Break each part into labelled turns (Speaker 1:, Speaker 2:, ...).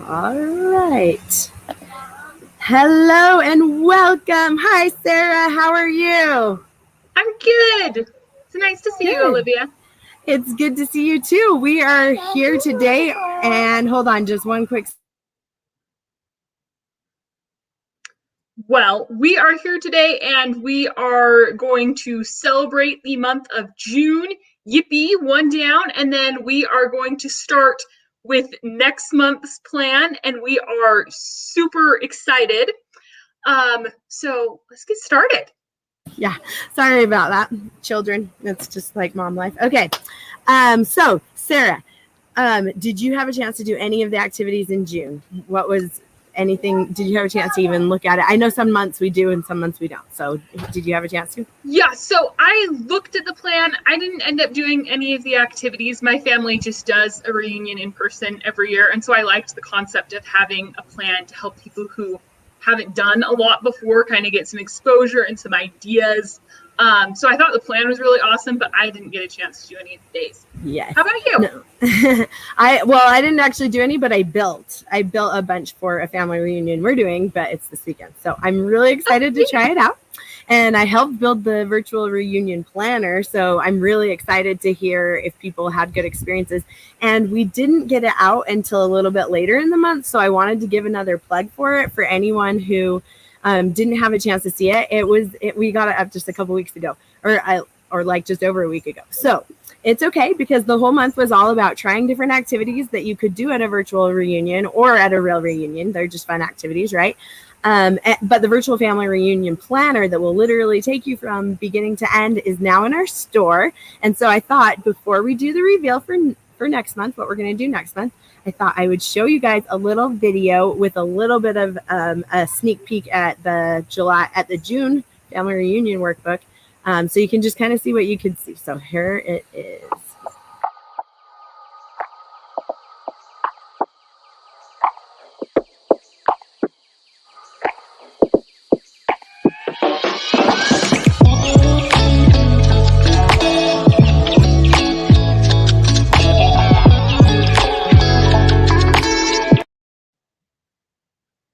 Speaker 1: All right. Hello and welcome. Hi, Sarah. How are you?
Speaker 2: I'm good. It's nice to see you, Olivia.
Speaker 1: It's good to see you too. We are here today, and hold on, just one quick.
Speaker 2: Well, we are here today and we are going to celebrate the month of June. Yippee, one down. And then we are going to start with next month's plan, and we are super excited. So let's get started.
Speaker 1: Yeah, sorry about that, children. It's just like mom life. Okay, so Sarah, did you have a chance to do any of the activities in June? What was anything? Did you have a chance to even look at it? I know some months we do and some months we don't. So did you have a chance to?
Speaker 2: Yeah, so I looked at the plan. I didn't end up doing any of the activities. My family just does a reunion in person every year. And so I liked the concept of having a plan to help people who haven't done a lot before kind of get some exposure and some ideas. So I thought the plan was really awesome, but I didn't get a chance to do any of the days.
Speaker 1: Yes.
Speaker 2: How about you?
Speaker 1: No. I didn't actually do any, but I built a bunch for a family reunion we're doing, but it's this weekend. So I'm really excited to try it out. And I helped build the virtual reunion planner. So I'm really excited to hear if people had good experiences. And we didn't get it out until a little bit later in the month. So I wanted to give another plug for it for anyone who didn't have a chance to see it. We got it up just a couple weeks ago, or like just over a week ago. So it's okay, because the whole month was all about trying different activities that you could do at a virtual reunion or at a real reunion. They're just fun activities, right? But the virtual family reunion planner that will literally take you from beginning to end is now in our store. And so I thought, before we do the reveal for next month, what we're going to do next month, I thought I would show you guys a little video with a little bit of a sneak peek at the June family reunion workbook. So you can just kind of see what you could see. So here it is.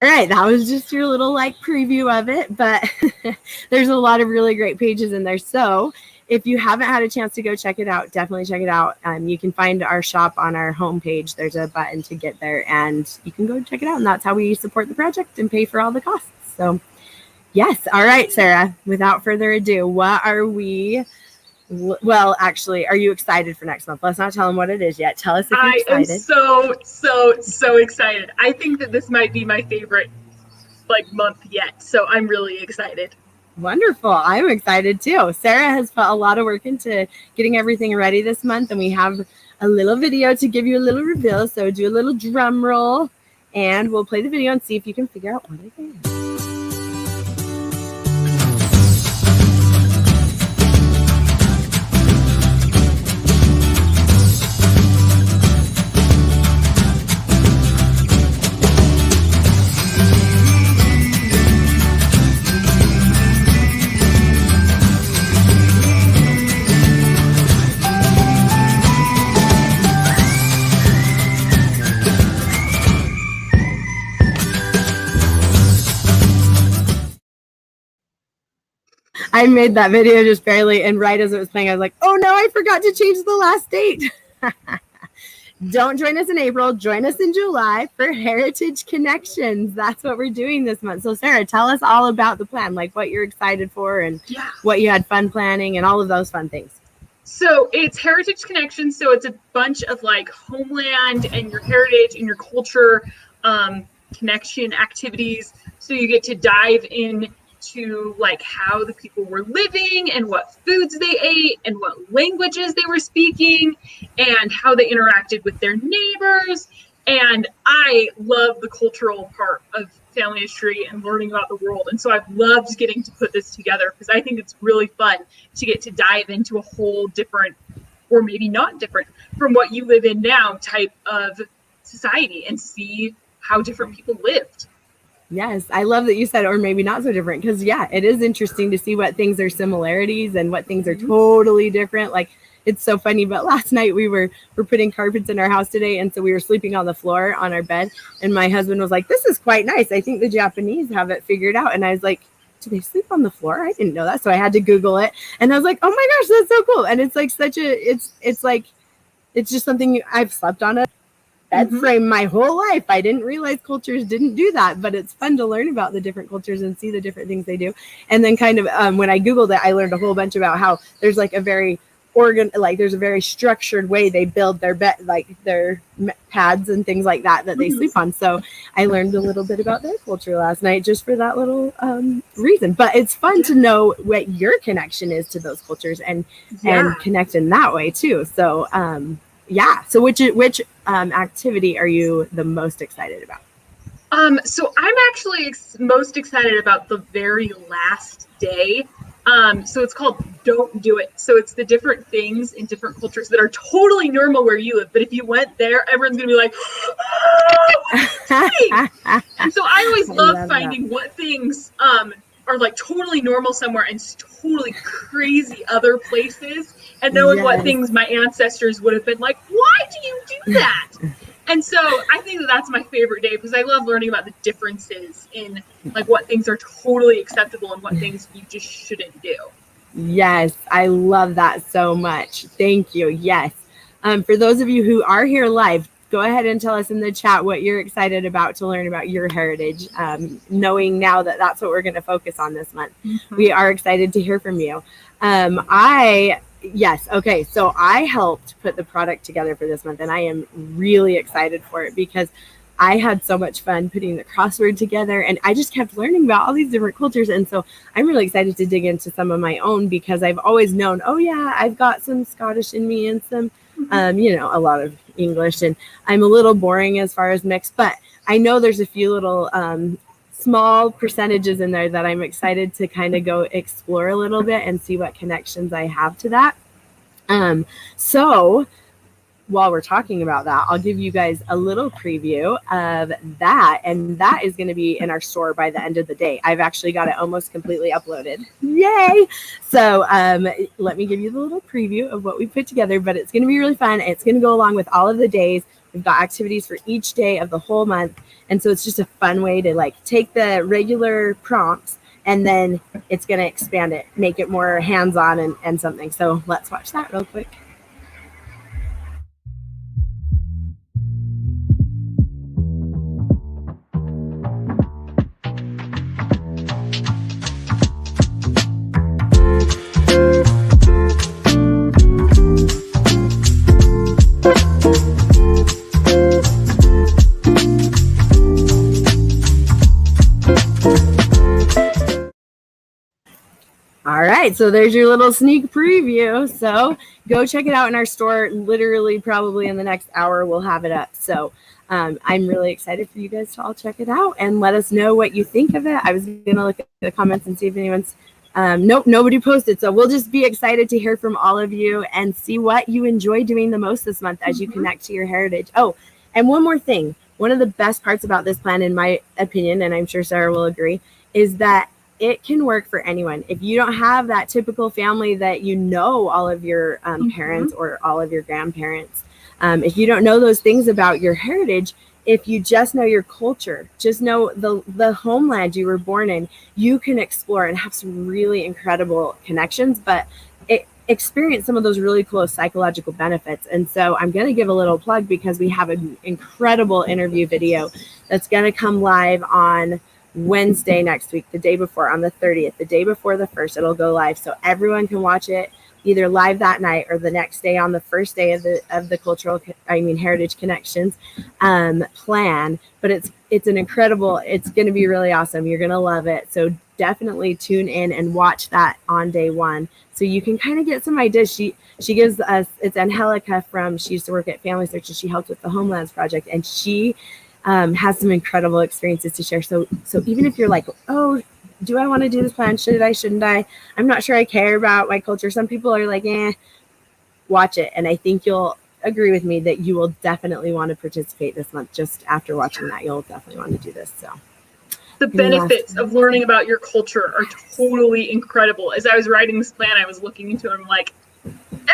Speaker 1: All right, that was just your little preview of it, but there's a lot of really great pages in there. So if you haven't had a chance to go check it out, definitely check it out. You can find our shop on our homepage. There's a button to get there, and you can go check it out. And that's how we support the project and pay for all the costs. So yes. All right, Sarah, without further ado, what are we... Well, actually, are you excited for next month? Let's not tell them what it is yet. Tell us if you're excited.
Speaker 2: I am so excited. I think that this might be my favorite month yet. So I'm really excited.
Speaker 1: Wonderful. I'm excited too. Sarah has put a lot of work into getting everything ready this month, and we have a little video to give you a little reveal. So do a little drum roll, and we'll play the video and see if you can figure out what it is. I made that video just barely, and right as it was playing, I was like, oh no, I forgot to change the last date. Don't join us in April. Join us in July for Heritage Connections. That's what we're doing this month. So Sarah, tell us all about the plan, what you're excited for and what you had fun planning and all of those fun things.
Speaker 2: So it's Heritage Connections. So it's a bunch of homeland and your heritage and your culture connection activities. So you get to dive in to how the people were living and what foods they ate and what languages they were speaking and how they interacted with their neighbors. And I love the cultural part of family history and learning about the world. And so I've loved getting to put this together because I think it's really fun to get to dive into a whole different, or maybe not different from what you live in now, type of society and see how different people lived.
Speaker 1: Yes, I love that you said, or maybe not so different, because it is interesting to see what things are similarities and what things are totally different. it's so funny. But last night we're putting carpets in our house today, and so we were sleeping on the floor on our bed, and my husband was like, "This is quite nice. I think the Japanese have it figured out." And I was like, "Do they sleep on the floor? I didn't know that." So I had to Google it, and I was like, "Oh my gosh, that's so cool!" And it's like it's like it's just something I've slept on a bed frame my whole life. I didn't realize cultures didn't do that, but it's fun to learn about the different cultures and see the different things they do. And then kind of when I Googled it, I learned a whole bunch about how there's like a very there's a very structured way they build their bed, like their pads and things like that they sleep on. So I learned a little bit about their culture last night just for that little reason. But it's fun to know what your connection is to those cultures and connect in that way too. So so which activity are you the most excited about?
Speaker 2: So I'm actually most excited about the very last day. So it's called Don't Do It. So it's the different things in different cultures that are totally normal where you live. But if you went there, everyone's going to be like, oh, and so I always love finding what things are like totally normal somewhere and totally crazy other places, and knowing what things my ancestors would have been like, why do you do that? And so I think that's my favorite day because I love learning about the differences in like what things are totally acceptable and what things you just shouldn't do.
Speaker 1: Yes, I love that so much. Thank you. Yes. For those of you who are here live, go ahead and tell us in the chat what you're excited about to learn about your heritage, knowing now that that's what we're going to focus on this month. We are excited to hear from you. Yes. Okay. So I helped put the product together for this month, and I am really excited for it because I had so much fun putting the crossword together, and I just kept learning about all these different cultures. And so I'm really excited to dig into some of my own because I've always known, oh yeah, I've got some Scottish in me and some, a lot of English, and I'm a little boring as far as mixed, but I know there's a few little, small percentages in there that I'm excited to kind of go explore a little bit and see what connections I have to that. So while we're talking about that, I'll give you guys a little preview of that, and that is going to be in our store by the end of the day. I've actually got it almost completely uploaded. Yay! So let me give you the little preview of what we put together, but it's going to be really fun. It's going to go along with all of the days. We've got activities for each day of the whole month. And so it's just a fun way to like take the regular prompts and then it's going to expand it, make it more hands-on and something. So let's watch that real quick. All right, so there's your little sneak preview. So go check it out in our store. Literally, probably in the next hour, we'll have it up. So I'm really excited for you guys to all check it out and let us know what you think of it. I was going to look at the comments and see if anyone's, nope, nobody posted. So we'll just be excited to hear from all of you and see what you enjoy doing the most this month as you connect to your heritage. Oh, and one more thing. One of the best parts about this plan, in my opinion, and I'm sure Sarah will agree, is that it can work for anyone. If you don't have that typical family that you know all of your parents or all of your grandparents, if you don't know those things about your heritage, if you just know your culture, just know the homeland you were born in, you can explore and have some really incredible connections, but experience some of those really cool psychological benefits. And so I'm going to give a little plug because we have an incredible interview video that's going to come live on Wednesday next week, the day before, on the 30th, the day before the 1st, it'll go live. So everyone can watch it either live that night or the next day on the first day of the Heritage Connections plan. But it's an incredible, it's going to be really awesome. You're going to love it. So definitely tune in and watch that on day one so you can kind of get some ideas. She gives us, it's Angelica she used to work at Family Search and she helped with the Homelands Project, and she has some incredible experiences to share. So even if you're like, oh, do I want to do this plan? Shouldn't I? I'm not sure I care about my culture. Some people are like, watch it. And I think you'll agree with me that you will definitely want to participate this month. Just after watching that, you'll definitely want to do this. So
Speaker 2: the benefits of learning about your culture are totally incredible. As I was writing this plan, I was looking into it. I'm like,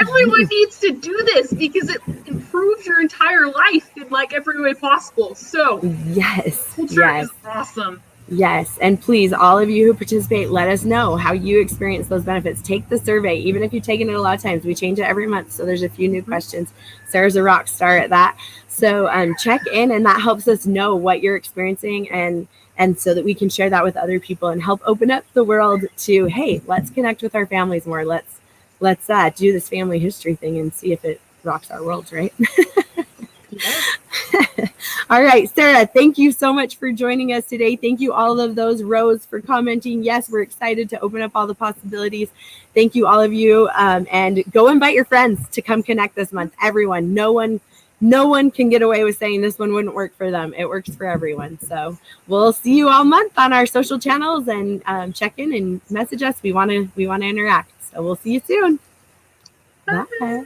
Speaker 2: everyone needs to do this because it improves your entire life in like every way possible. So
Speaker 1: yes,
Speaker 2: culture is awesome.
Speaker 1: Yes. And please, all of you who participate, let us know how you experience those benefits. Take the survey. Even if you've taken it a lot of times, we change it every month. So there's a few new questions. Sarah's a rock star at that. So check in, and that helps us know what you're experiencing, and so that we can share that with other people and help open up the world to, hey, let's connect with our families more. Let's do this family history thing and see if it rocks our worlds, right? All right, Sarah, thank you so much for joining us today. Thank you, all of those Rose, for commenting. Yes, we're excited to open up all the possibilities. Thank you, all of you. And go invite your friends to come connect this month. Everyone, no one can get away with saying this one wouldn't work for them. It works for everyone. So we'll see you all month on our social channels, and check in and message us. We want to interact. So we'll see you soon. Bye.